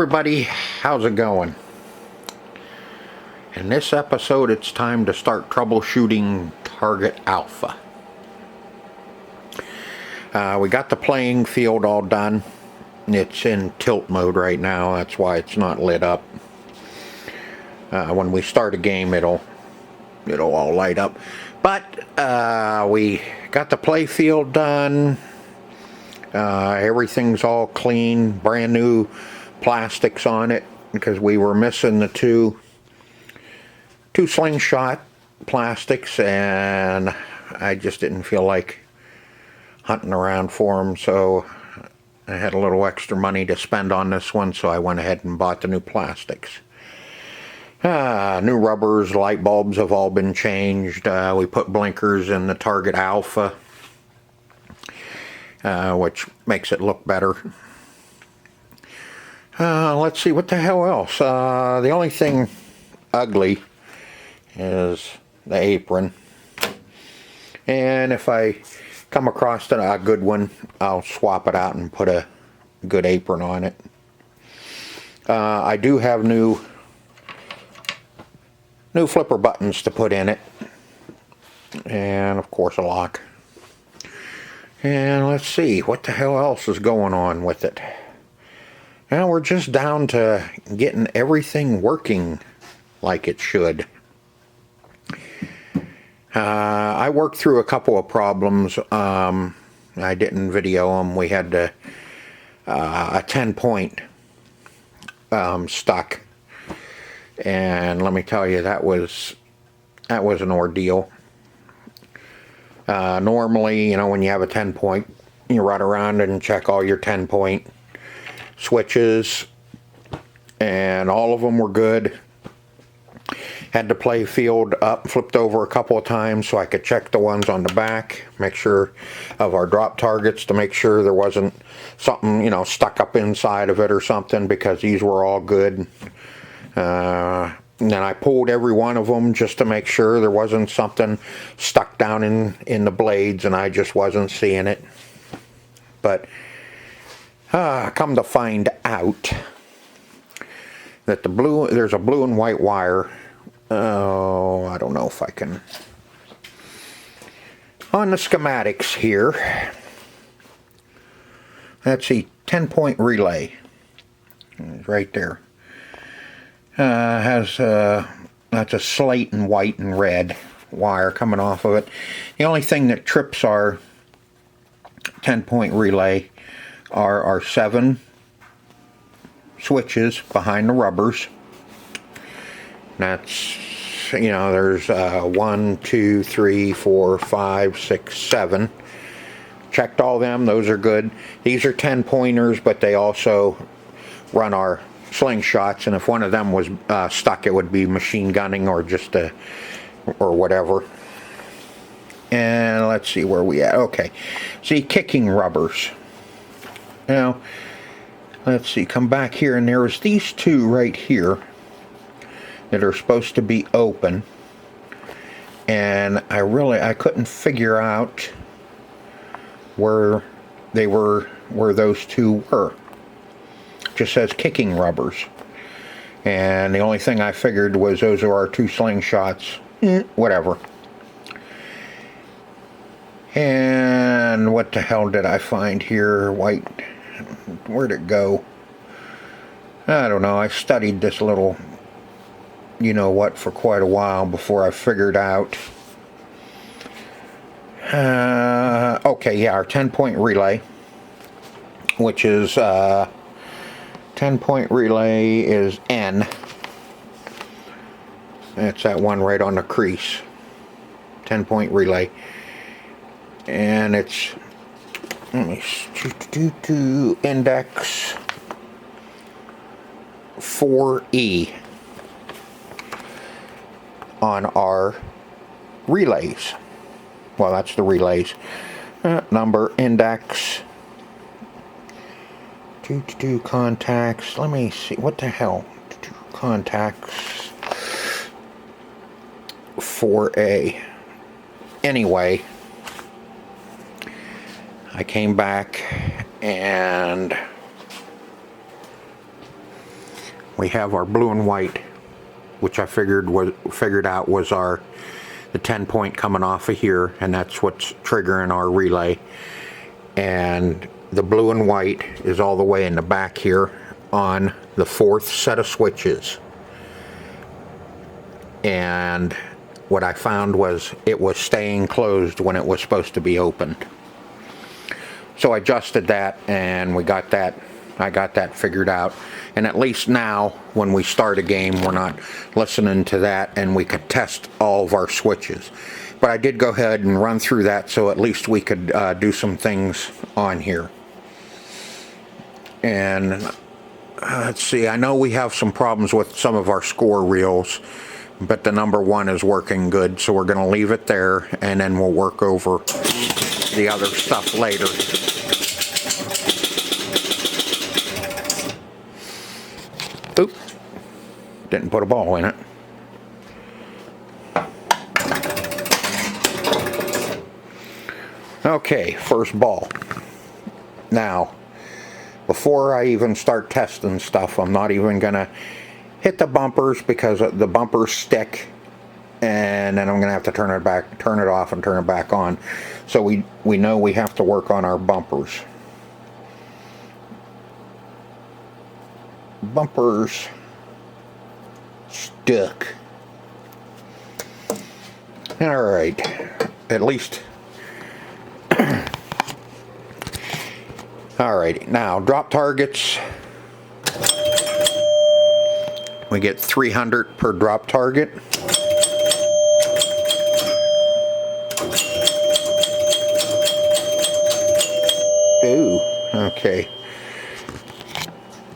everybody, how's it going? In this episode it's time to start troubleshooting target alpha. We got the playing field all done. It's in tilt mode right now, that's why it's not lit up. When we start a game it'll all light up. But we got the play field done. Everything's all clean, brand new plastics on it, because we were missing the two slingshot plastics, and I just didn't feel like hunting around for them, so I had a little extra money to spend on this one, so I went ahead and bought the new plastics. New rubbers, light bulbs have all been changed. We put blinkers in the target alpha, which makes it look better. Let's see, what the hell else? The only thing ugly is the apron. And if I come across a good one, I'll swap it out and put a good apron on it. I do have new flipper buttons to put in it. And of course a lock. And let's see, what the hell else is going on with it? Now we're just down to getting everything working like it should. I worked through a couple of problems. I didn't video them. We had a 10-point stuck. And let me tell you, that was an ordeal. Normally, you know, when you have a 10-point, you run around and check all your 10-point switches, and all of them were good. Had the play field up, flipped over a couple of times so I could check the ones on the back, make sure of our drop targets, to make sure there wasn't something, you know, stuck up inside of it or something, because these were all good. And then I pulled every one of them just to make sure there wasn't something stuck down in the blades and I just wasn't seeing it. But come to find out that there's a blue and white wire. Oh, I don't know if I can. On the schematics here, that's the 10-point relay. It's right there. That's a slate and white and red wire coming off of it. The only thing that trips our 10-point relay are our 7 switches behind the rubbers. That's, you know, there's 1, 2, 3, 4, 5, 6, 7. Checked all them, those are good. These are 10-pointers, but they also run our slingshots, and if one of them was stuck, it would be machine gunning or just or whatever. And let's see where we at. Okay, see, kicking rubbers. Now let's see, come back here, and there's these two right here that are supposed to be open, and I couldn't figure out where those two were. Just says kicking rubbers, and the only thing I figured was those are our 2 slingshots. Whatever. And what the hell did I find here? White, where'd it go? I don't know. I studied this little you know what for quite a while before I figured out. Okay, yeah, our 10-point relay, which is 10-point relay is N. That's that one right on the crease. 10-point relay. And it's, let me do index 4E on our relays. Well, that's the relays. Number, index, contacts. Let me see, what the hell? Contacts 4A. Anyway, I came back and we have our blue and white, which I figured out was the 10 point coming off of here, and that's what's triggering our relay. And the blue and white is all the way in the back here on the 4th set of switches. And what I found was it was staying closed when it was supposed to be opened. So I adjusted that, and I got that figured out. And at least now, when we start a game, we're not listening to that, and we could test all of our switches. But I did go ahead and run through that, so at least we could do some things on here. And let's see, I know we have some problems with some of our score reels, but the number 1 is working good, so we're going to leave it there, and then we'll work over the other stuff later. Oop, didn't put a ball in it. Okay, first ball. Now, before I even start testing stuff, I'm not even gonna hit the bumpers because the bumpers stick, and then I'm gonna have to turn it off and turn it back on. So we know we have to work on our bumpers. Bumpers stuck. All right, at least. Alrighty, now drop targets. We get 300 per drop target. Ooh, okay.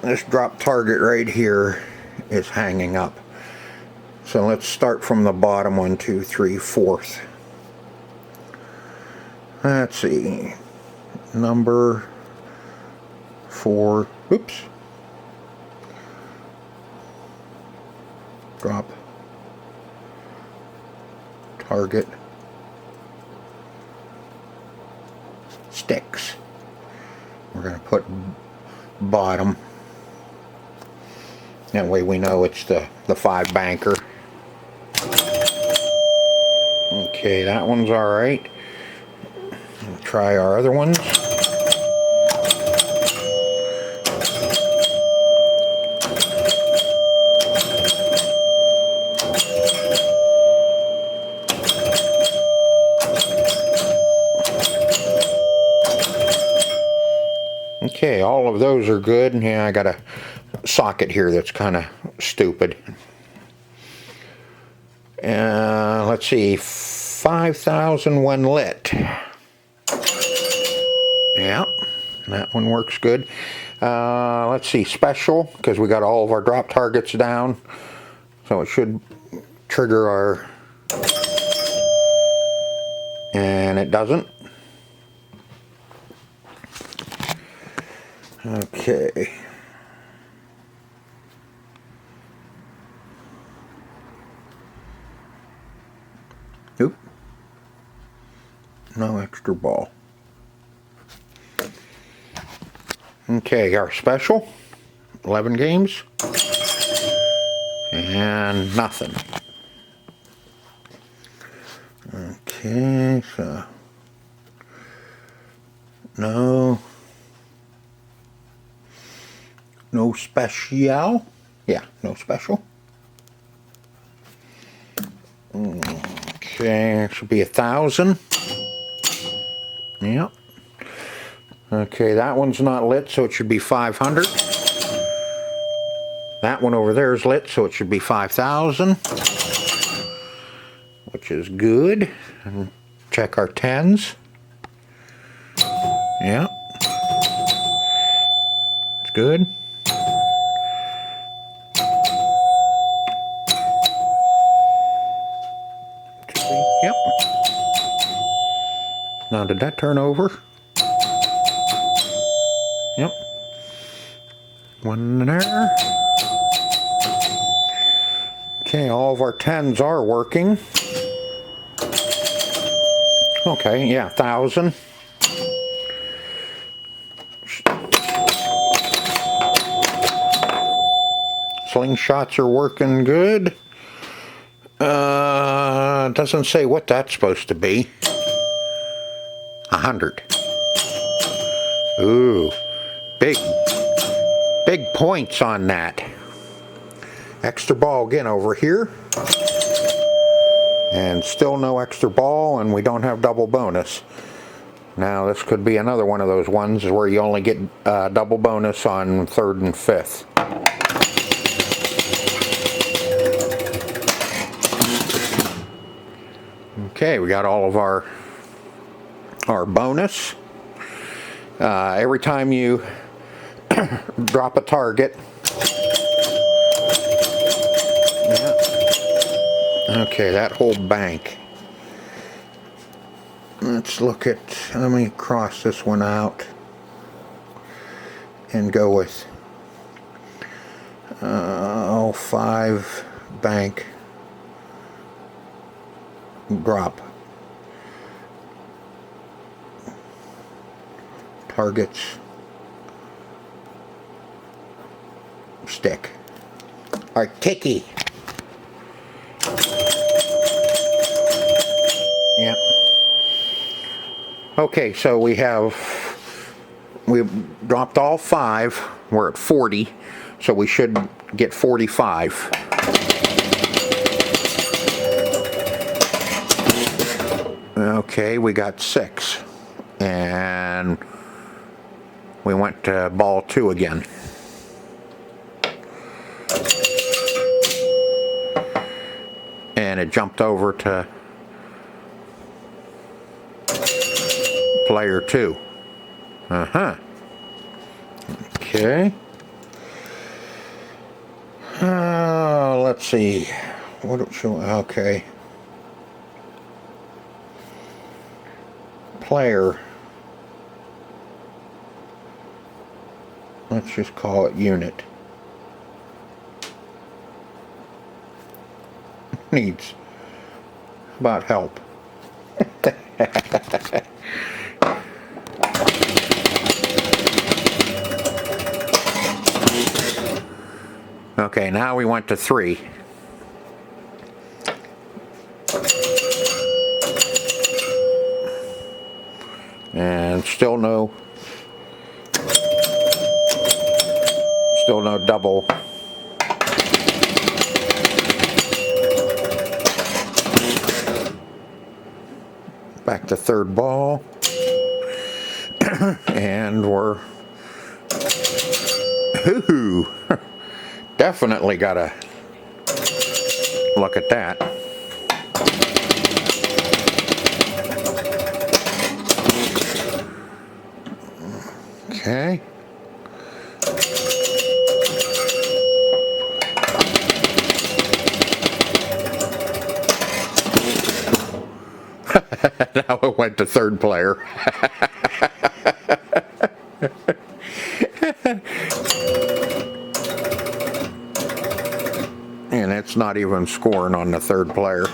This drop target right here is hanging up. So let's start from the bottom. 1, 2, 3, 4th. Let's see. Number 4. Oops. Drop target sticks. We're going to put bottom. That way we know it's the 5 banker. Okay, that one's alright. Try our other ones. Okay, all of those are good. Yeah, I got a socket here that's kind of stupid. Let's see, 5,000 when lit. Yeah, that one works good. Let's see, special, because we got all of our drop targets down. So it should trigger our... And it doesn't. Okay. Oop. No extra ball. Okay, our special. 11 games. And nothing. Okay, so... No special. Yeah, no special. Okay, it should be 1,000. Yep. Okay, that one's not lit, so it should be 500. That one over there is lit, so it should be 5,000. Which is good. And check our 10s. Yep. It's good. Yep. Now, did that turn over? Yep. One there. Okay, all of our 10s are working. Okay, yeah, 1,000. Slingshots are working good. Doesn't say what that's supposed to be. 100. Ooh, big points on that. Extra ball again over here. And still no extra ball, and we don't have double bonus. Now this could be another one of those ones where you only get double bonus on 3rd and 5th. Okay, we got all of our bonus. Every time you drop a target. Yeah. Okay, that whole bank. Let's look at, let me cross this one out and go with 5 bank drop. Targets stick. Artiki. Yep. Okay, so we've dropped all 5. We're at 40, so we should get 45. Okay, we got 6, and we went to ball 2 again. And it jumped over to player 2. Okay. Let's see. What should, okay. Player. Let's just call it unit. Needs about help. Okay, now we went to 3. And still no double. Back to 3rd ball. And we're ooh, definitely gotta look at that. Okay. Now it went to 3rd player. And it's not even scoring on the 3rd player.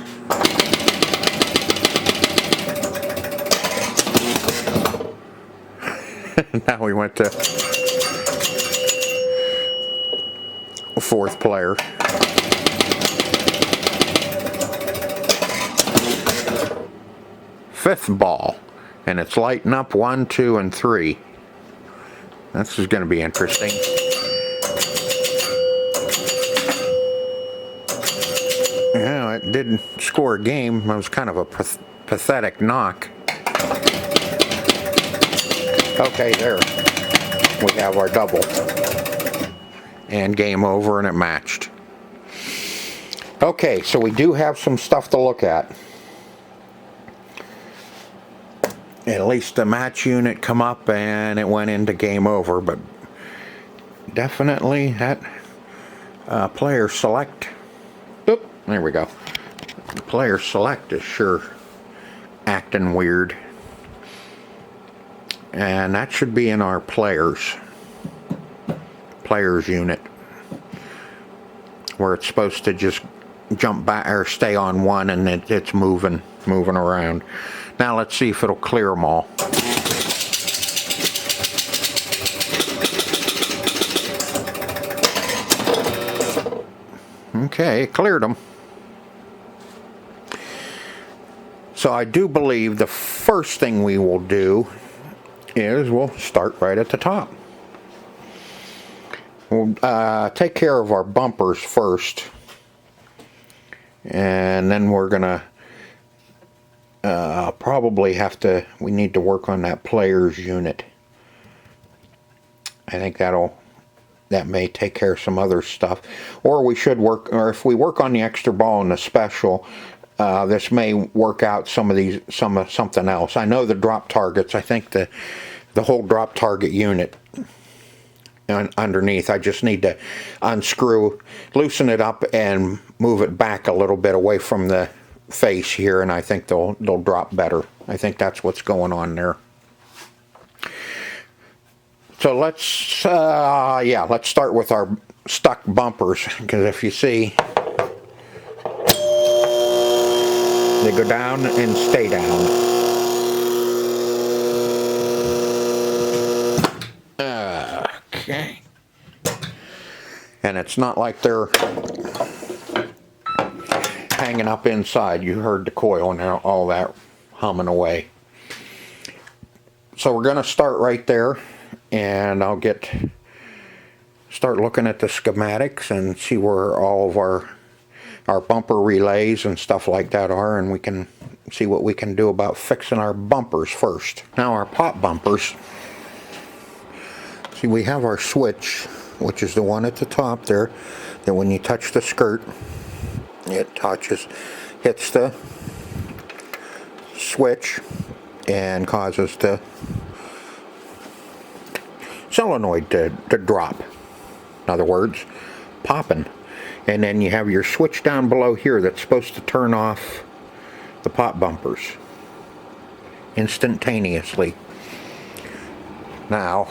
Now we went to 4th player. Fifth ball, and it's lighting up 1, 2, and 3. This is going to be interesting. Yeah, it didn't score a game. It was kind of a pathetic knock. Okay, there. We have our double. And game over, and it matched. Okay, so we do have some stuff to look at. At least the match unit come up and it went into game over, but definitely that player select. Oop, there we go. Player select is sure acting weird. And that should be in our players unit, where it's supposed to just jump back or stay on 1, and it's moving around. Now let's see if it'll clear them all. Okay, it cleared them. So I do believe the first thing we will do is we'll start right at the top. We'll take care of our bumpers first, and then we're gonna probably we need to work on that player's unit. I think that may take care of some other stuff, or we should work, or if we work on the extra ball and the special, this may work out something else. I know the drop targets. I think the whole drop target unit underneath, I just need to loosen it up and move it back a little bit away from the face here, and I think they'll drop better. I think that's what's going on there. So let's start with our stuck bumpers, because if you see, they go down and stay down. Okay. And it's not like they're hanging up inside. You heard the coil and all that humming away. So we're going to start right there, and I'll start looking at the schematics and see where all of our bumper relays and stuff like that are, and we can see what we can do about fixing our bumpers first. Now our pop bumpers. See, we have our switch, which is the one at the top there, that when you touch the skirt, it hits the switch and causes the solenoid to drop. In other words, popping. And then you have your switch down below here that's supposed to turn off the pop bumpers instantaneously. Now,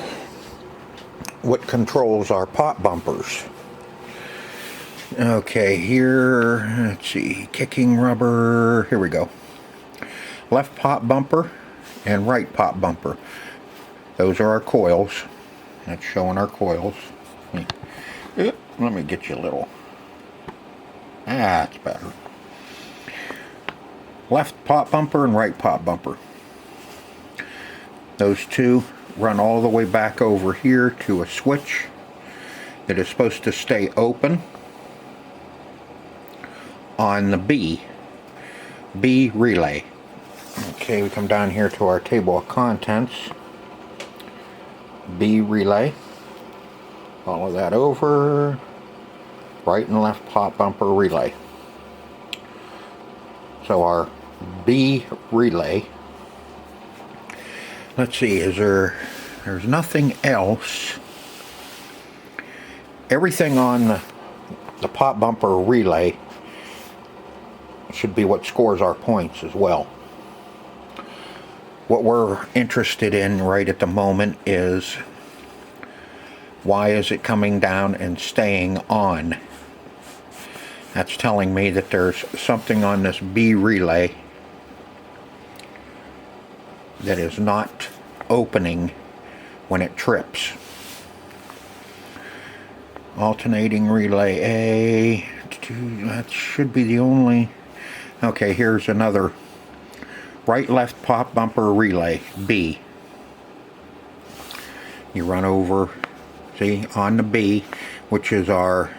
what controls our pop bumpers? Okay, here, let's see, kicking rubber, here we go. Left pop bumper and right pop bumper. Those are our coils. That's showing our coils. Let me get you a little. That's better. Left pop bumper and right pop bumper. Those two run all the way back over here to a switch that is supposed to stay open on the B relay. Okay, we come down here to our table of contents. B relay. Follow that over. Right and left pop bumper relay. So our B relay. Let's see, there's nothing else. Everything on the pop bumper relay should be what scores our points as well. What we're interested in right at the moment is, why is it coming down and staying on? That's telling me that there's something on this B relay that is not opening when it trips. Alternating relay A, that should be the only. Okay, here's another right left pop bumper relay B. You run over, see, on the B, which is our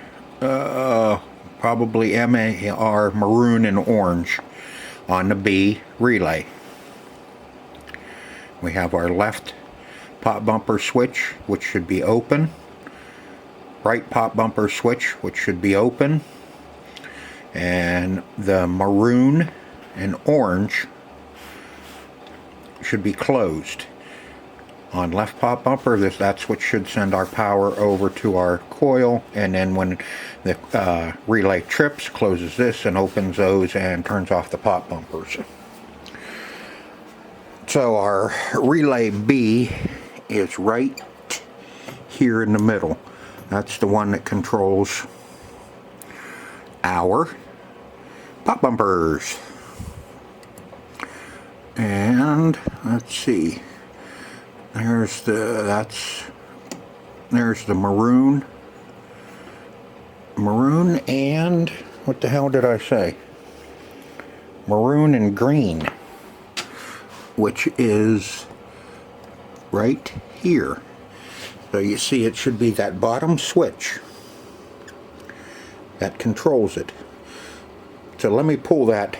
probably MAR, maroon and orange, on the B relay. We have our left pop bumper switch, which should be open. Right pop bumper switch, which should be open. And the maroon and orange should be closed. On left pop bumper, that's what should send our power over to our coil, and then when the relay trips, closes this and opens those and turns off the pop bumpers. So our relay B is right here in the middle. That's the one that controls our pop bumpers. And let's see, there's the maroon maroon and, what the hell did I say? Maroon and green, which is right here. So you see it should be that bottom switch that controls it. So let me pull that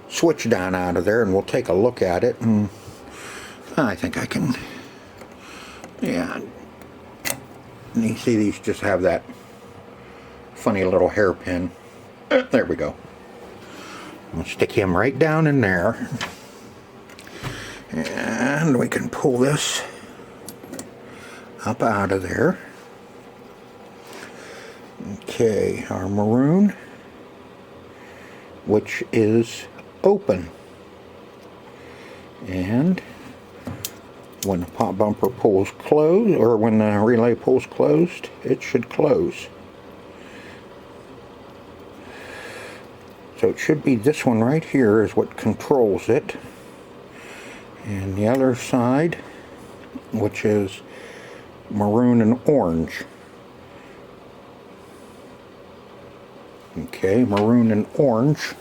switch down out of there and we'll take a look at it, and I think I can, yeah. And you see these just have that funny little hairpin. There we go. We'll stick him right down in there. And we can pull this up out of there. Okay, our maroon, which is open. And when the pop bumper pulls closed, or when the relay pulls closed, it should close. So it should be this one right here is what controls it. And the other side, which is maroon and orange. Okay, maroon and orange.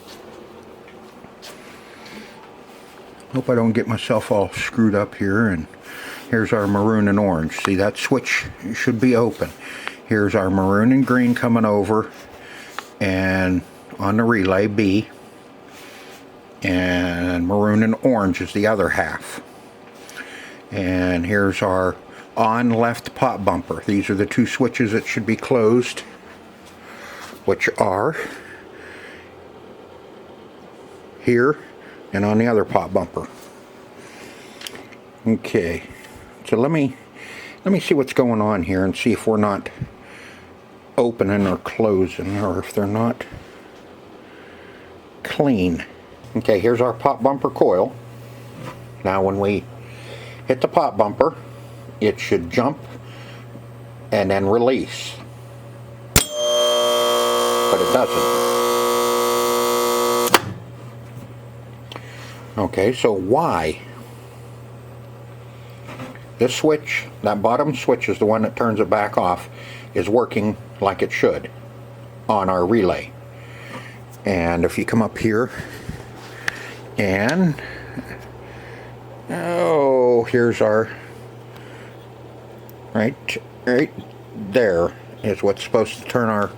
Hope I don't get myself all screwed up here. And here's our maroon and orange. See, that switch should be open. Here's our maroon and green coming over, and on the relay B, and maroon and orange is the other half. And here's our on left pop bumper. These are the two switches that should be closed, which are here and on the other pop bumper. Okay, so let me see what's going on here and see if we're not opening or closing, or if they're not clean. Okay, here's our pop bumper coil. Now when we hit the pop bumper, it should jump and then release, but it doesn't. Okay, so why? This switch, that bottom switch is the one that turns it back off, is working like it should on our relay. And if you come up here and, oh, here's our, right there is what's supposed to turn our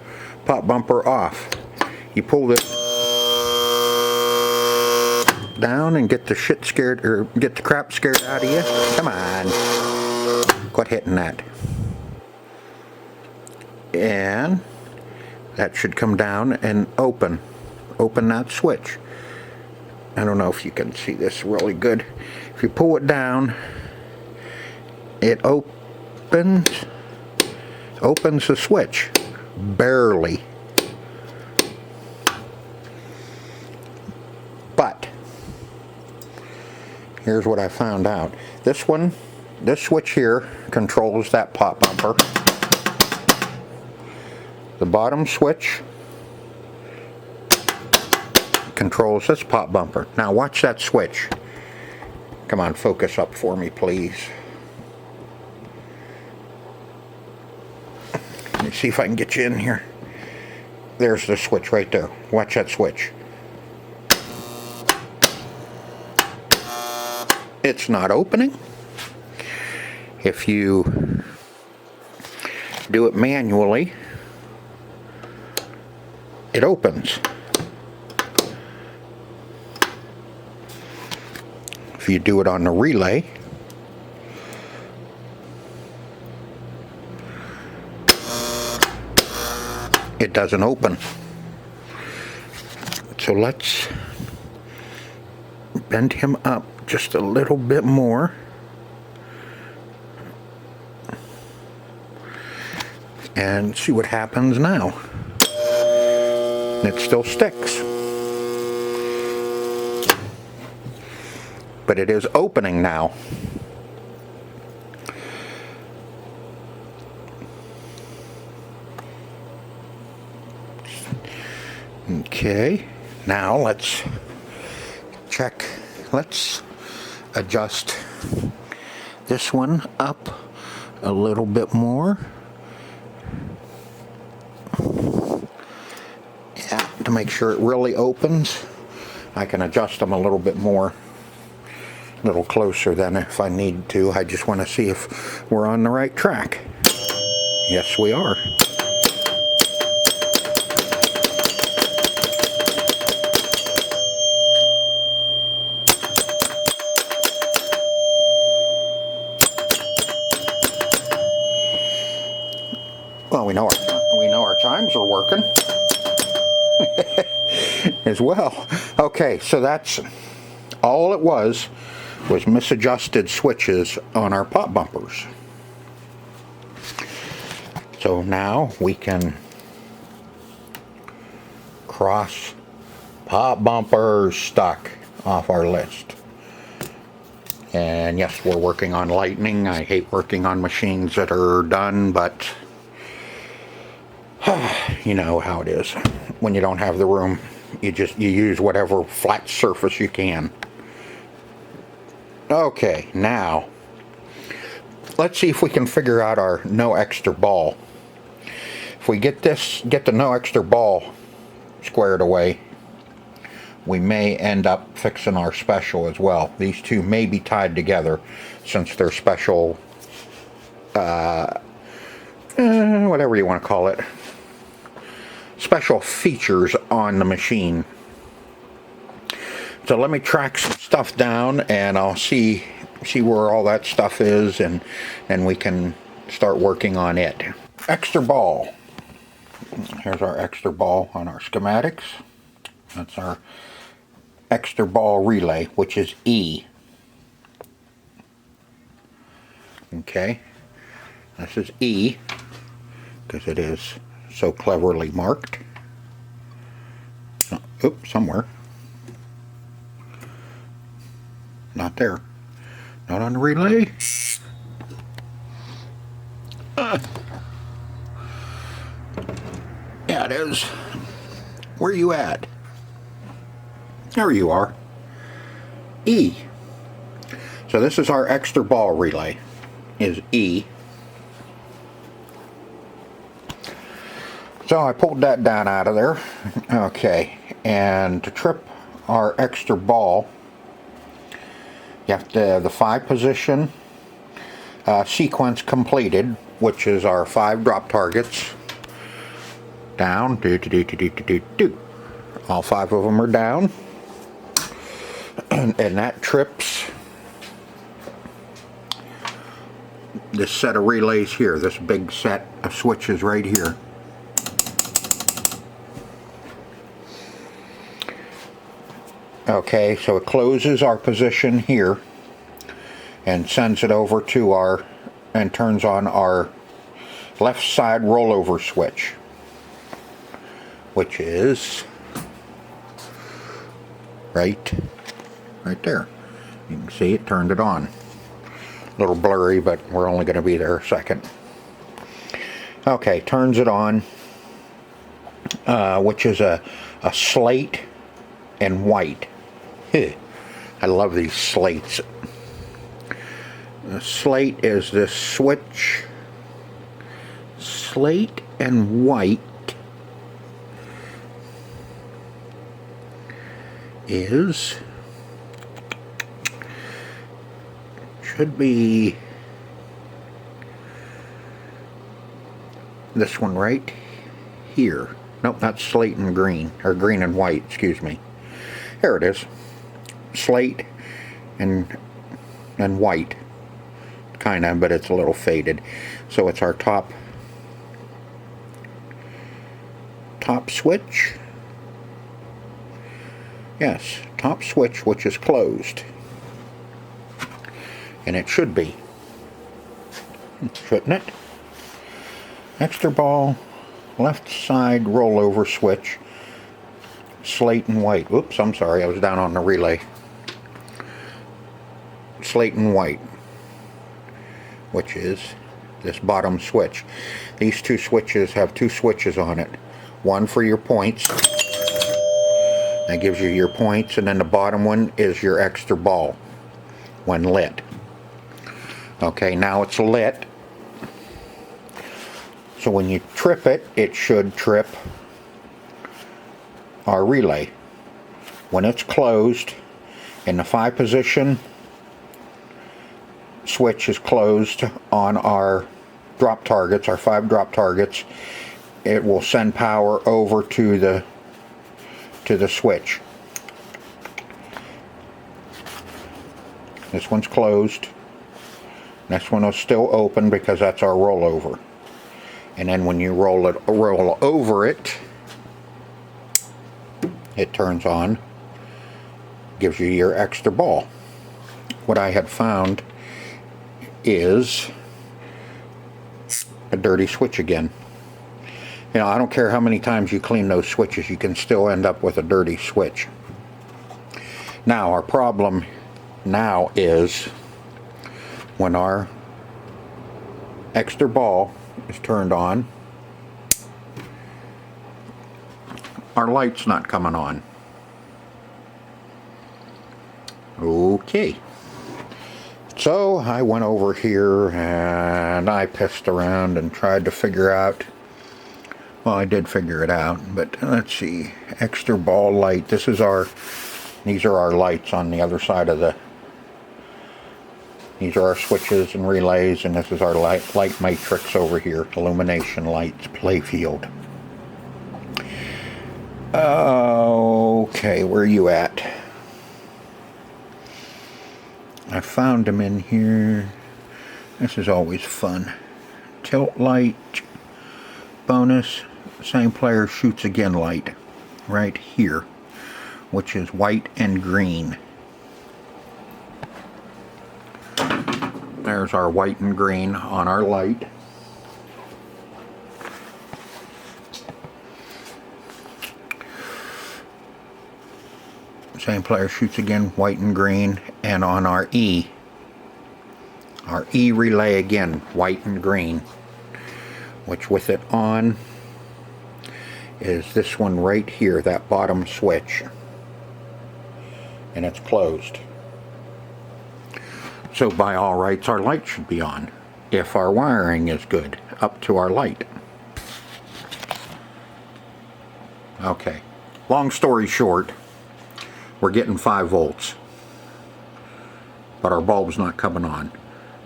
pop bumper off. You pull this down and get the shit scared, or get the crap scared out of you. Come on, quit hitting that. And that should come down and open that switch. I don't know if you can see this really good. If you pull it down, it opens the switch, barely. But here's what I found out. This switch here controls that pop bumper. The bottom switch controls this pop bumper. Now watch that switch. Come on, focus up for me, please. Let me see if I can get you in here. There's the switch right there. Watch that switch. It's not opening. If you do it manually, it opens. If you do it on the relay, it doesn't open. So let's bend him up just a little bit more. And see what happens now. It still sticks. But it is opening now. Okay, now let's check. Let's adjust this one up a little bit more. to make sure it really opens. I can adjust them a little bit more, a little closer than if I need to. I just want to see if we're on the right track. Yes, we are. Well, we know our chimes are working as well. Okay, so that's all it was misadjusted switches on our pop bumpers. So now we can cross pop bumpers stuck off our list. And yes, we're working on lightning. I hate working on machines that are done, but you know how it is. When you don't have the room, you use whatever flat surface you can. Okay, now let's see if we can figure out our no extra ball. If we get the no extra ball squared away, we may end up fixing our special as well. These two may be tied together since they're special, whatever you want to call it, special features on the machine. So let me track some stuff down and I'll see where all that stuff is, and we can start working on it. Extra ball. Here's our extra ball on our schematics. That's our extra ball relay, which is E. Okay, this is E because it is so cleverly marked. Oops, somewhere. Not there. Not on the relay. Yeah, it is. Where you at? There you are. E. So this is our extra ball relay, is E. So I pulled that down out of there. Okay, and to trip our extra ball, you have to the 5 position sequence completed, which is our 5 drop targets. Down, all 5 of them are down, and that trips this set of relays here, this big set of switches right here. Okay, so it closes our position here and sends it over to and turns on our left side rollover switch, which is right there. You can see it turned it on. A little blurry, but we're only going to be there a second. Okay, turns it on, which is a slate and white. I love these slates. The slate is this switch. Slate and white should be this one right here. Nope, that's slate and green, or green and white, excuse me. Here it is. Slate and white, kind of, but it's a little faded. So it's our top switch. Yes, top switch, which is closed, and it should be, shouldn't it? Extra ball, left side rollover switch, slate and white. Oops, I'm sorry, I was down on the relay. Slate and white, which is this bottom switch. These 2 switches have 2 switches on it. One for your points. That gives you your points, and then the bottom one is your extra ball when lit. Okay, now it's lit. So when you trip it, it should trip our relay. When it's closed in the 5 position, switch is closed on our drop targets, our 5 drop targets, it will send power over to the switch. This one's closed. Next one is still open because that's our rollover. And then when you roll over it, it turns on, gives you your extra ball. What I had found is a dirty switch again. You know, I don't care how many times you clean those switches, you can still end up with a dirty switch. Now, our problem now is when our extra ball is turned on, our light's not coming on. Okay. So I went over here and I pissed around and tried to figure out, well, I did figure it out, but let's see, extra ball light. These are our lights on the other side of these are our switches and relays, and this is our light matrix over here, illumination lights, playfield. Okay, where are you at? I found them in here. This is always fun. Tilt light, bonus, same player shoots again light, right here, which is white and green. There's our white and green on our light. Same player shoots again, white and green. And on our E relay again, white and green, which with it on is this one right here, that bottom switch, and it's closed. So by all rights our light should be on if our wiring is good up to our light. Okay, long story short, we're getting 5 volts, but our bulb's not coming on.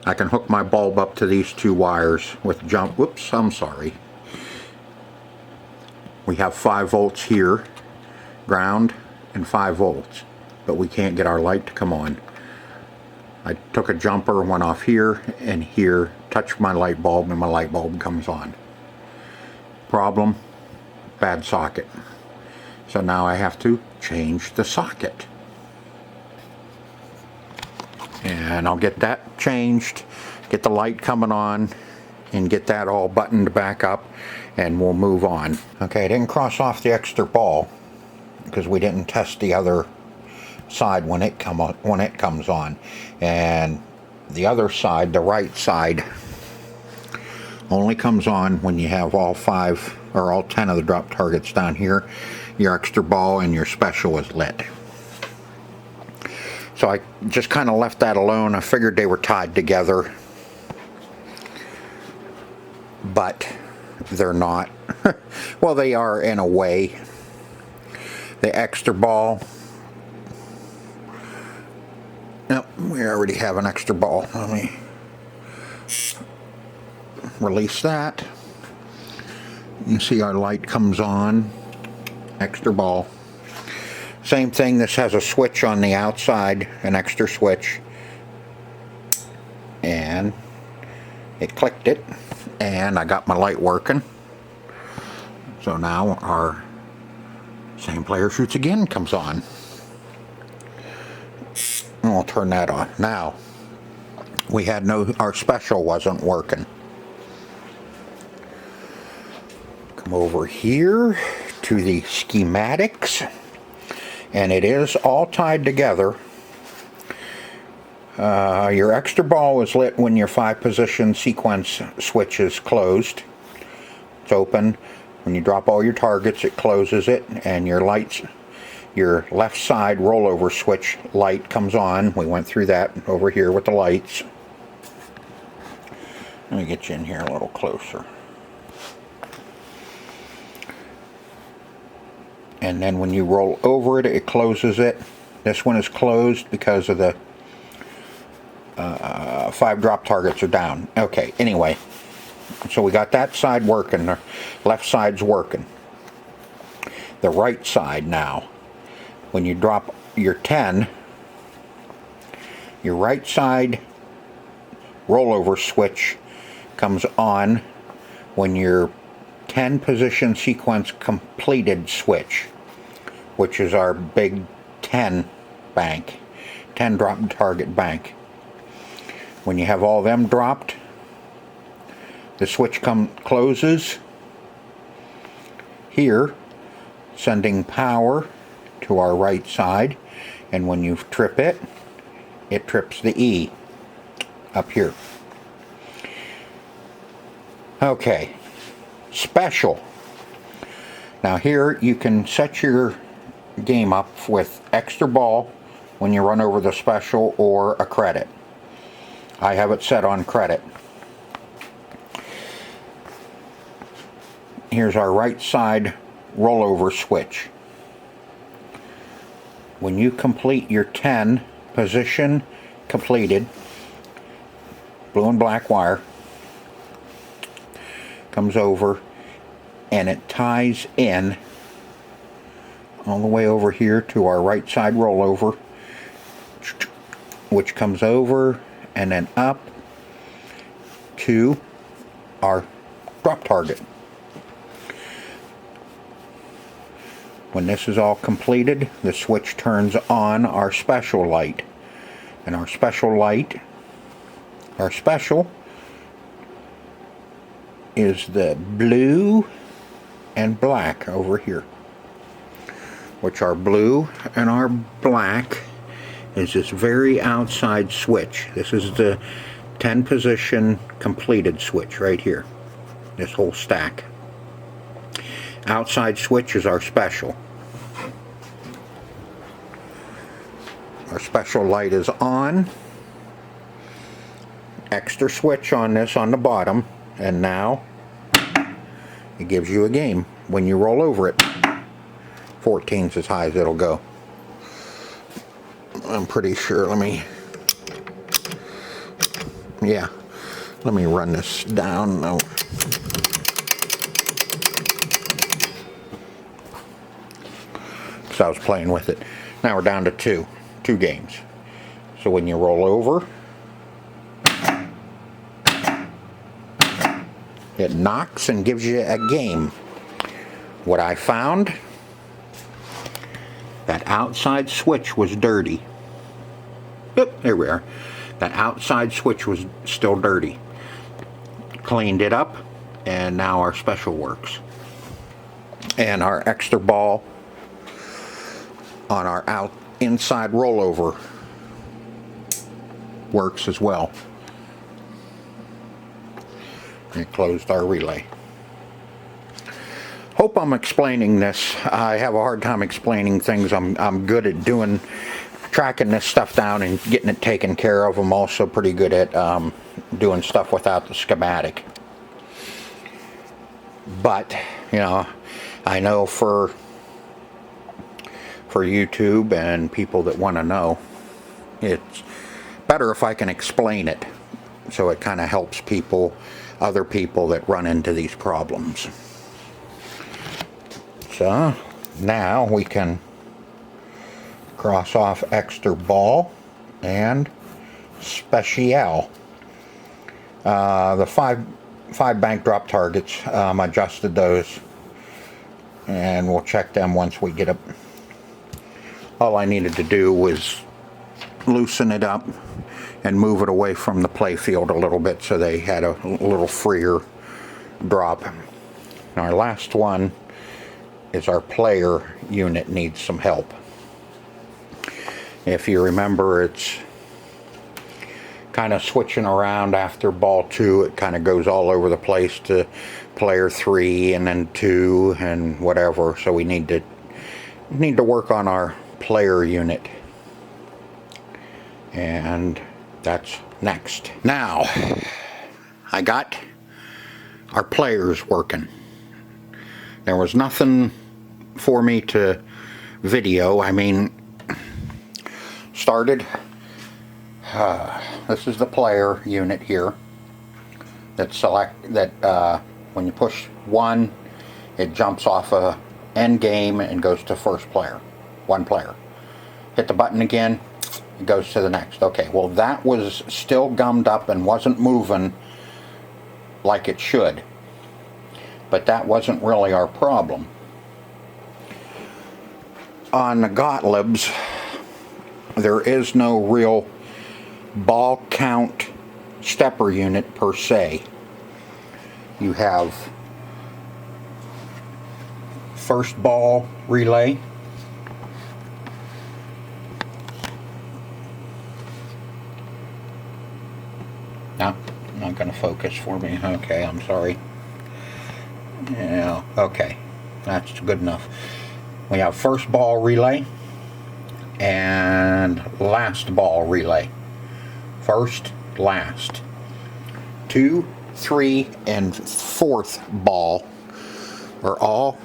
I can hook my bulb up to these 2 wires with jump. Whoops, I'm sorry. We have 5 volts here, ground, and 5 volts, but we can't get our light to come on. I took a jumper, went off here and here, touched my light bulb, and my light bulb comes on. Problem, bad socket. So now I have to change the socket. And I'll get that changed, get the light coming on, and get that all buttoned back up, and we'll move on. Okay, I didn't cross off the extra ball because we didn't test the other side when it comes on, and the other side, the right side, only comes on when you have all 5 or all 10 of the drop targets down here. Your extra ball and your special is lit. So I just kind of left that alone. I figured they were tied together, but they're not. Well, they are in a way. The extra ball, nope, we already have an extra ball. Let me release that. You see our light comes on, extra ball. Same thing, this has a switch on the outside, an extra switch, and it clicked it, and I got my light working. So now our same player shoots again comes on. And we'll turn that on. Now, we had our special wasn't working. Come over here to the schematics, and it is all tied together. Your extra ball is lit when your 5 position sequence switch is closed. It's open. When you drop all your targets, it closes it, and your lights, your left side rollover switch light comes on. We went through that over here with the lights. Let me get you in here a little closer. and then when you roll over it, it closes it. This one is closed because of the 5 drop targets are down. Okay, anyway, so we got that side working. The left side's working. The right side now, when you drop your 10, your right side rollover switch comes on when your 10 position sequence completed switch, which is our big 10 bank, 10 drop target bank. When you have all them dropped, the switch closes here, sending power to our right side, and when you trip it, it trips the E up here. Okay, special. Now here you can set your game up with extra ball when you run over the special or a credit. I have it set on credit. Here's our right side rollover switch. When you complete your 10 position completed, blue and black wire comes over and it ties in all the way over here to our right side rollover, which comes over and then up to our drop target. When this is all completed, the switch turns on our special light. And our special light, our special is the blue and black over here. Which our blue and our black is this very outside switch. This is the 10 position completed switch right here. This whole stack. Outside switch is our special. Our special light is on. Extra switch on this on the bottom, and now it gives you a game when you roll over it. 14's as high as it'll go. I'm pretty sure. Let me run this down. No. So I was playing with it. Now we're down to two games. So when you roll over, it knocks and gives you a game. What I found, that outside switch was dirty. Yep, there we are. That outside switch was still dirty. Cleaned it up, and now our special works. And our extra ball on our inside rollover works as well. And closed our relay. Hope I'm explaining this. I have a hard time explaining things. I'm good at tracking this stuff down and getting it taken care of. I'm also pretty good at doing stuff without the schematic. But, you know, I know for YouTube and people that want to know, it's better if I can explain it, so it kind of helps other people that run into these problems. So now we can cross off extra ball and special. The five bank drop targets, adjusted those, and we'll check them once we get up. All I needed to do was loosen it up and move it away from the play field a little bit so they had a little freer drop. Our last one is our player unit needs some help. If you remember, it's kind of switching around after ball 2. It kind of goes all over the place to player 3 and then 2 and whatever. So we need to work on our player unit, and that's next. Now I got our players working. There was nothing for me to video. I mean, started, this is the player unit here that when you push 1, it jumps off a end game and goes to first player, 1 player. Hit the button again, it goes to the next. Okay, well that was still gummed up and wasn't moving like it should, but that wasn't really our problem. On the Gottlieb's, there is no real ball count stepper unit per se. You have first ball relay, no, not going to focus for me. Okay, I'm sorry. Yeah, okay, that's good enough. We have first ball relay and last ball relay. First, last. 2, 3, and 4th ball are all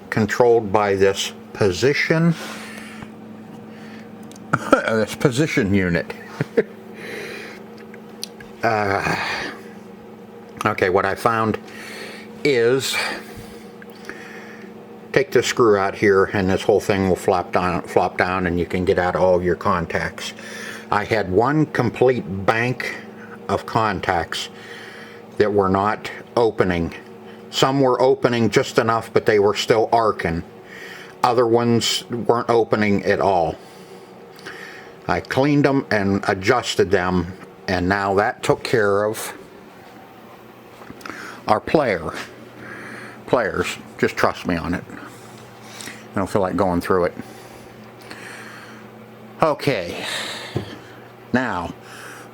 controlled by this position unit. Okay, what I found is, take the screw out here and this whole thing will flop down and you can get out all of your contacts. I had one complete bank of contacts that were not opening. Some were opening just enough, but they were still arcing. Other ones weren't opening at all. I cleaned them and adjusted them, and now that took care of our players. Just trust me on it. I don't feel like going through it. Okay, now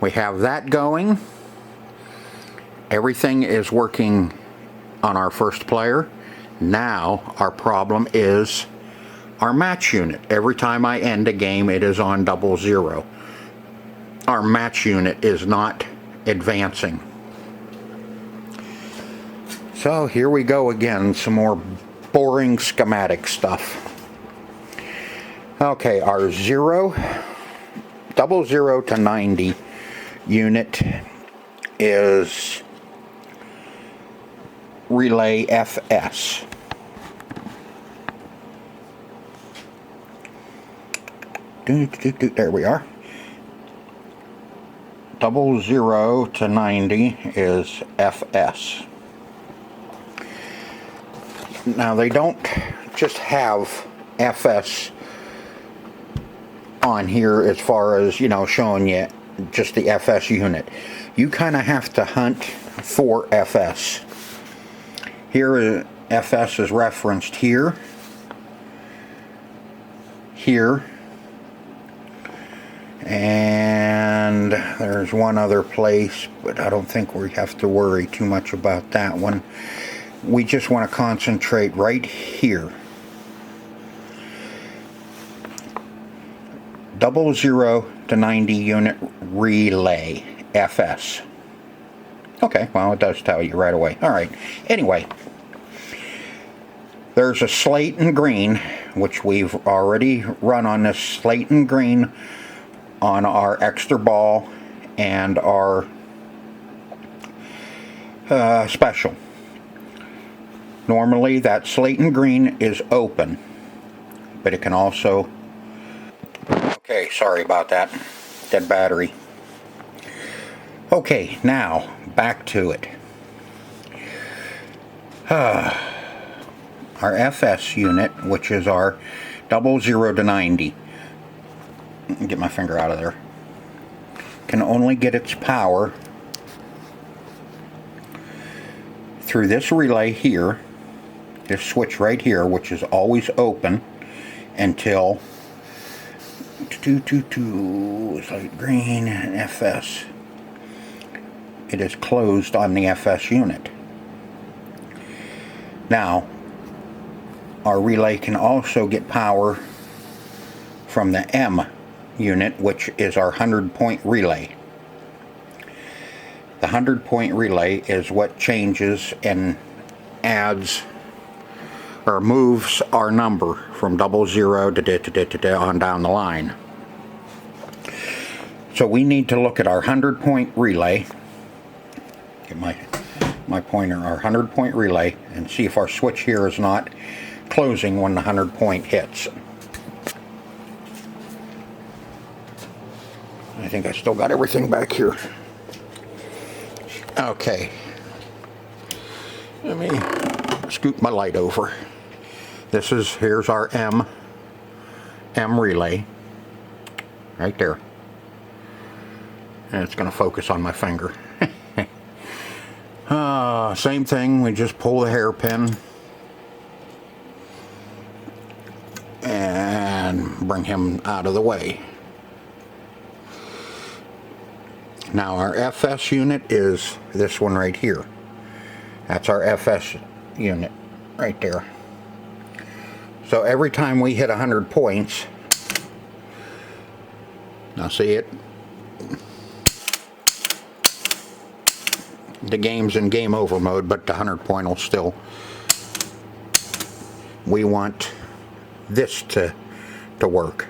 we have that going. Everything is working on our first player. Now our problem is our match unit. Every time I end a game, it is on 00. Our match unit is not advancing. So here we go again, some more boring schematic stuff. Okay, our 00 to 90 unit is relay FS. There we are. 00 to 90 is FS. Now they don't just have FS on here as far as, you know, showing you just the FS unit. You kind of have to hunt for FS. Here, FS is referenced here, here, and there's one other place, but I don't think we have to worry too much about that one. We just want to concentrate right here. 00 to 90 unit relay FS. Okay, well, it does tell you right away. Alright, anyway, there's a slate and green, which we've already run on this slate and green on our extra ball and our special. Normally that slate and green is open, but it can also... Okay, sorry about that. Dead battery. Okay, now back to it. Our FS unit, which is our 00 to 90, get my finger out of there, can only get its power through this relay here, this switch right here, which is always open until 222 is light green and FS. It is closed on the FS unit. Now, our relay can also get power from the M unit, which is our 100-point relay. The 100-point relay is what changes and adds or moves our number from 00 to on down the line. So we need to look at our 100-point relay. Get my pointer, our 100-point relay, and see if our switch here is not closing when the 100-point hits. I think I still got everything back here. Okay. Let me scoot my light over. Here's our M relay. Right there. And it's going to focus on my finger. Same thing, we just pull the hairpin and bring him out of the way. Now our FS unit is this one right here. That's our FS unit right there. So every time we hit 100 points, now see it? The game's in game over mode, but the 100-point will still. We want this to work.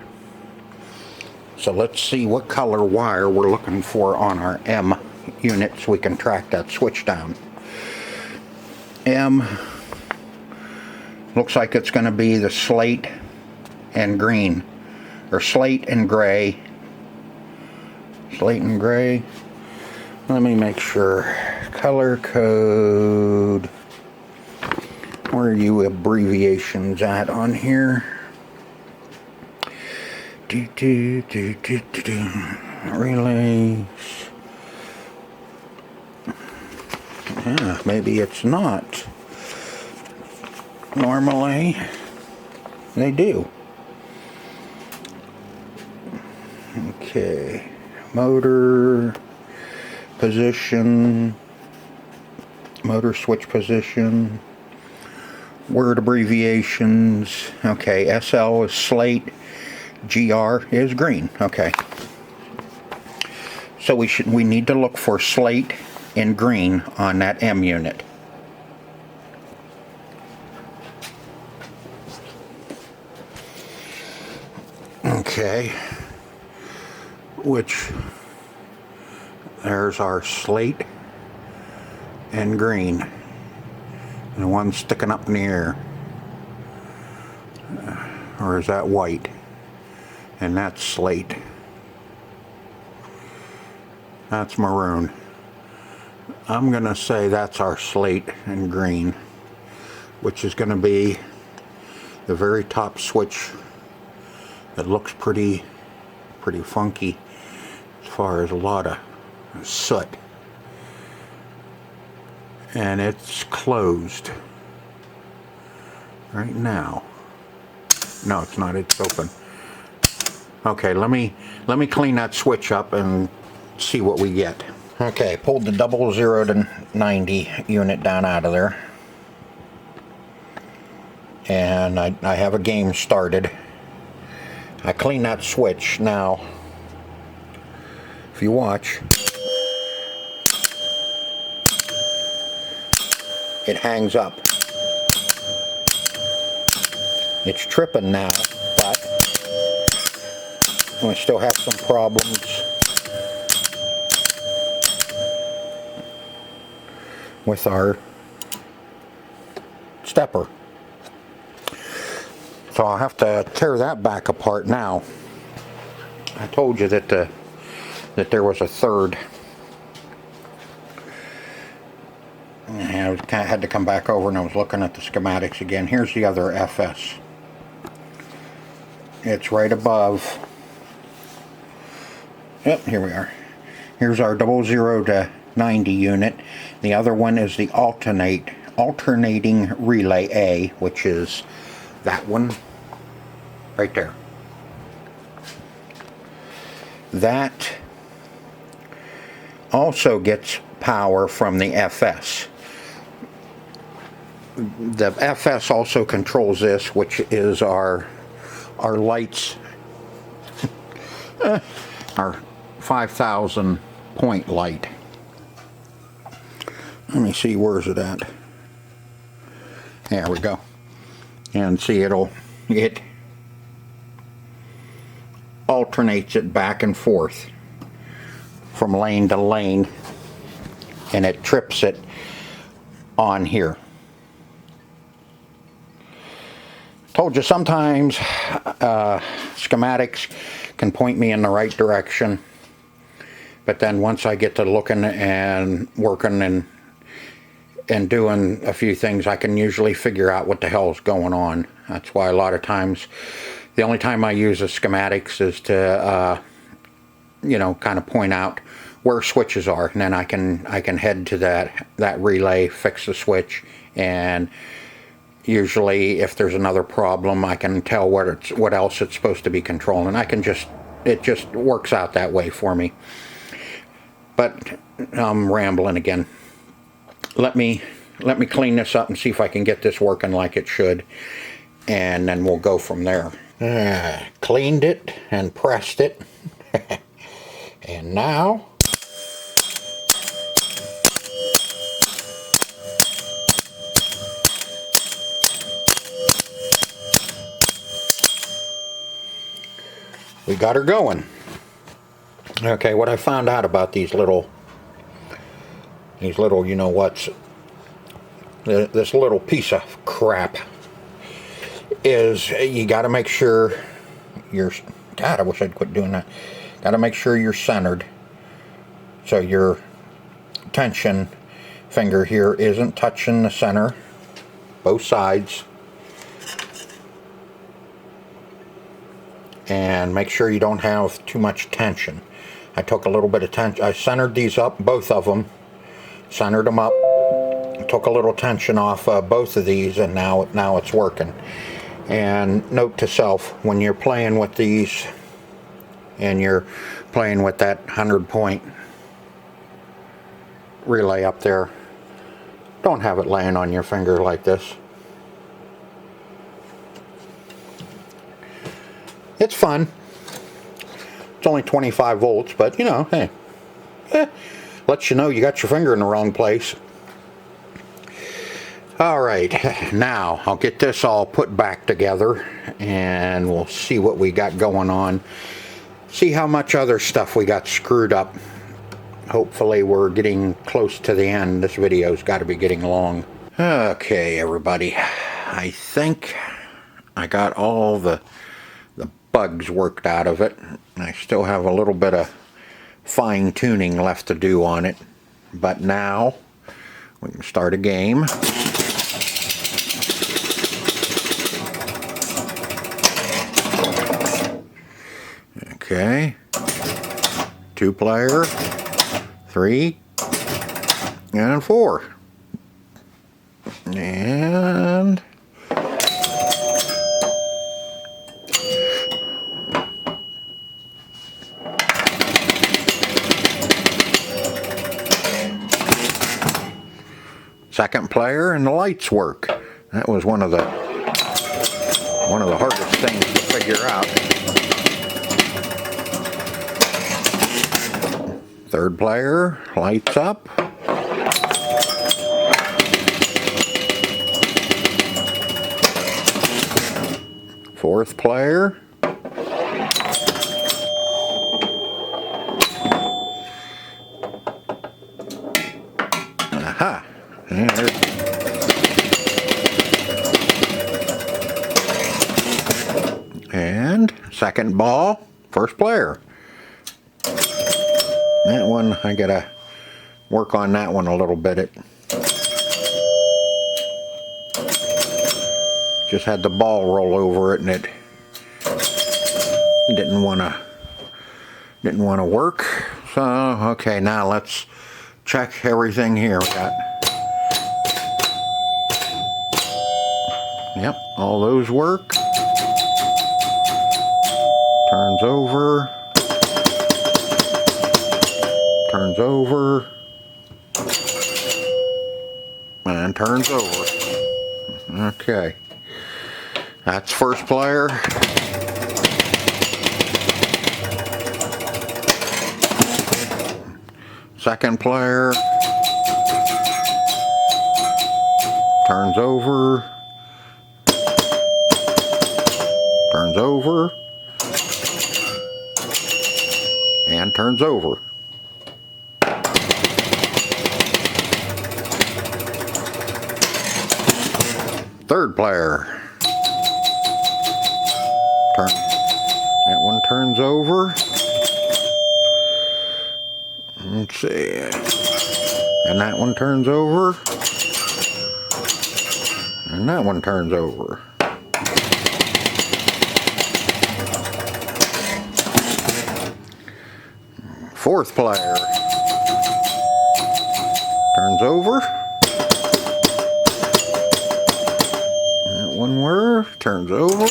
So let's see what color wire we're looking for on our M unit so we can track that switch down. M looks like it's going to be the slate and green, or slate and gray. Slate and gray. Let me make sure. Color code. Where are you abbreviations at on here? Relays. Yeah, maybe it's not. Normally, they do. Okay. Motor position. Motor switch position. Word abbreviations. Okay, SL is slate. GR is green. Okay. So we need to look for slate and green on that M unit. Okay. There's our slate and green. And one sticking up in the air. Or is that white? And that's slate. That's maroon. I'm going to say that's our slate and green, which is going to be the very top switch that looks pretty funky as far as a lot of soot. And it's closed right now. No, it's not. It's open. Okay, let me clean that switch up and see what we get. Okay, pulled the 00 to 90 unit down out of there. And I have a game started. I cleaned that switch. Now, if you watch, it hangs up. It's tripping now, but we still have some problems with our stepper. So I'll have to tear that back apart now. I told you that that there was a third. I had to come back over and I was looking at the schematics again. Here's the other FS. It's right above. Yep, here we are. Here's our 00 to 90 unit. The other one is the alternating relay A, which is that one right there. That also gets power from the FS. The FS also controls this, which is our lights, our 5,000 point light. Let me see, where's it at? There we go. And see, it alternates it back and forth from lane to lane, and it trips it on here. Told you sometimes schematics can point me in the right direction, but then once I get to looking and working and doing a few things, I can usually figure out what the hell's going on. That's why a lot of times the only time I use the schematics is to you know, kind of point out where switches are, and then I can head to that relay, fix the switch, and usually if there's another problem I can tell what else it's supposed to be controlling. It just works out that way for me. But I'm rambling again. Let me clean this up and see if I can get this working like it should, and then we'll go from there. Cleaned it and pressed it. And now we got her going. Okay, what I found out about these little you know what's, this little piece of crap, is you got to make sure you're, God, I wish I'd quit doing that. Got to make sure you're centered, so your tension finger here isn't touching the center, both sides. And make sure you don't have too much tension. I took a little bit of tension. I centered these up, both of them. Centered them up. Took a little tension off both of these, and now it's working. And note to self, when you're playing with these and you're playing with that 100-point relay up there, don't have it laying on your finger like this. It's fun. It's only 25 volts, but you know, hey, lets you know you got your finger in the wrong place. Alright, now I'll get this all put back together and we'll see what we got going on. See how much other stuff we got screwed up. Hopefully we're getting close to the end. This video's got to be getting long. Okay, everybody. I think I got all the bugs worked out of it. I still have a little bit of fine-tuning left to do on it, but now we can start a game. Okay, 2-player, 3, and 4, and second player, and the lights work. That was one of the hardest things to figure out. Third player, lights up. Fourth player. Aha. And second ball, first player. That one, I gotta work on that one a little bit. It just had the ball roll over it, and it didn't want to work. So okay, now let's check everything here. We got, yep, all those work. Turns over. Turns over. And turns over. Okay. That's first player. Second player. Turns over. turns over, and turns over. Third player. That one turns over. Let's see. And that one turns over. And that one turns over. Fourth player. Turns over. That one turns over.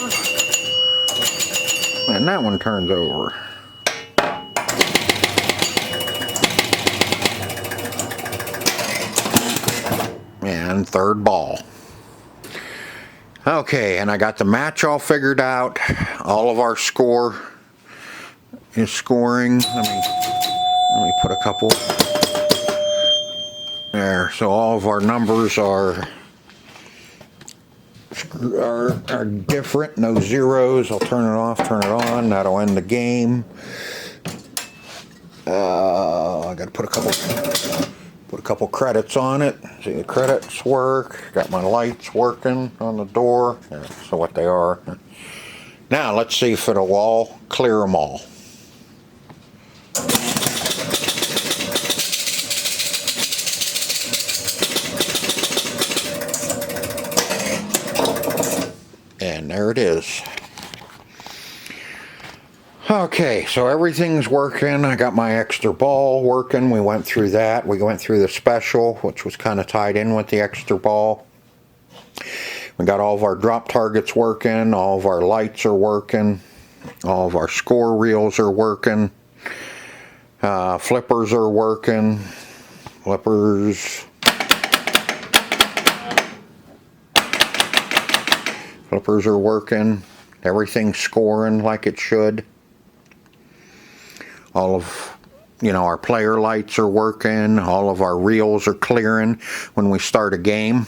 And that one turns over. And third ball. Okay, and I got the match all figured out. All of our score is scoring. Let me put a couple there. So all of our numbers are different. No zeros. I'll turn it off, turn it on. That'll end the game. I got to put a couple credits on it. See, the credits work. Got my lights working on the door. Yeah, so what they are. Now let's see if it'll all clear them all. And there it is. Okay, so everything's working. I got my extra ball working. We went through that. We went through the special, which was kind of tied in with the extra ball. We got all of our drop targets working. All of our lights are working. All of our score reels are working. Flippers are working. Flippers are working. Everything's scoring like it should. All of, our player lights are working. All of our reels are clearing when we start a game.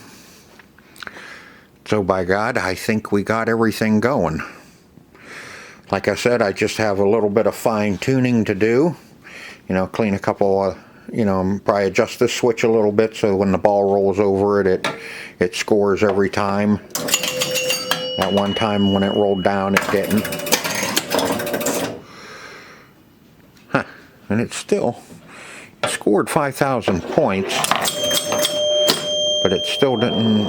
So by God, I think we got everything going. Like I said, I just have a little bit of fine tuning to do. Clean a couple, probably adjust this switch a little bit so when the ball rolls over it scores every time. That one time when it rolled down, it didn't. Huh. And it still scored 5,000 points, but it still didn't.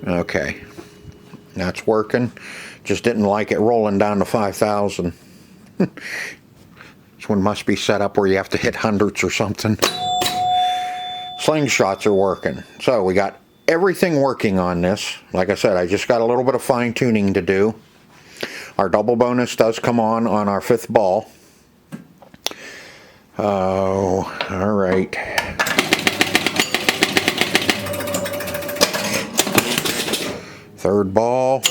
Okay. That's working. Just didn't like it rolling down to 5,000. This one must be set up where you have to hit hundreds or something. Slingshots are working. So we got everything working on this. Like I said, I just got a little bit of fine tuning to do. Our double bonus does come on our fifth ball. Oh, all right. Third ball.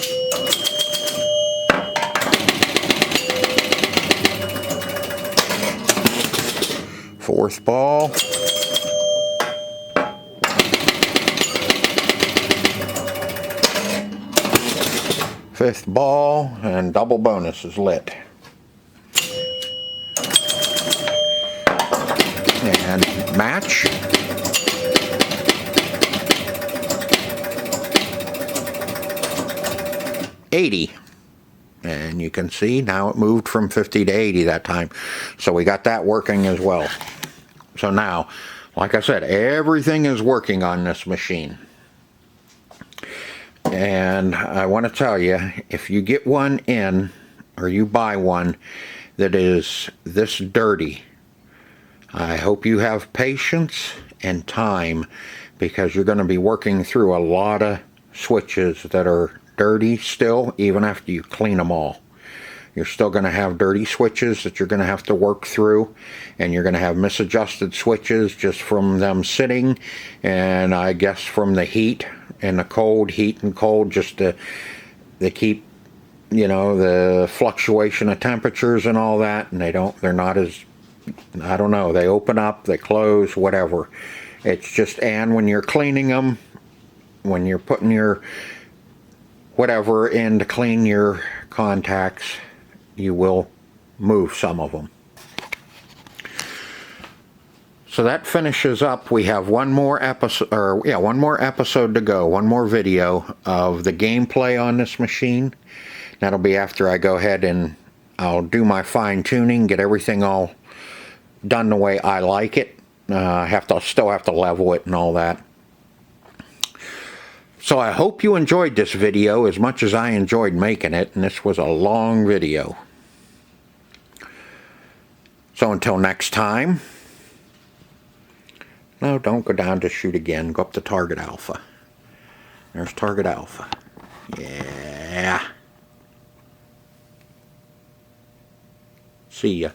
Fourth ball. Fifth ball, and double bonus is lit. And match. $80. And you can see now it moved from 50 to 80 that time. So we got that working as well. So now, like I said, everything is working on this machine. And I want to tell you, if you get one in, or you buy one that is this dirty, I hope you have patience and time, because you're going to be working through a lot of switches that are dirty still, even after you clean them all. You're still going to have dirty switches that you're going to have to work through, and you're going to have misadjusted switches just from them sitting, and I guess from the heat and the cold, heat and cold, just to keep, the fluctuation of temperatures and all that, and they're not as, I don't know, they open up, they close, whatever, It's just, and when you're cleaning them, when you're putting your whatever in to clean your contacts, you will move some of them. So that finishes up. We have one more episode, one more episode to go, one more video of the gameplay on this machine. That'll be after I go ahead and I'll do my fine tuning, get everything all done the way I like it. Still have to level it and all that. So I hope you enjoyed this video as much as I enjoyed making it, and this was a long video. So until next time. No, don't go down to shoot again. Go up to target alpha. There's target alpha. Yeah. See ya.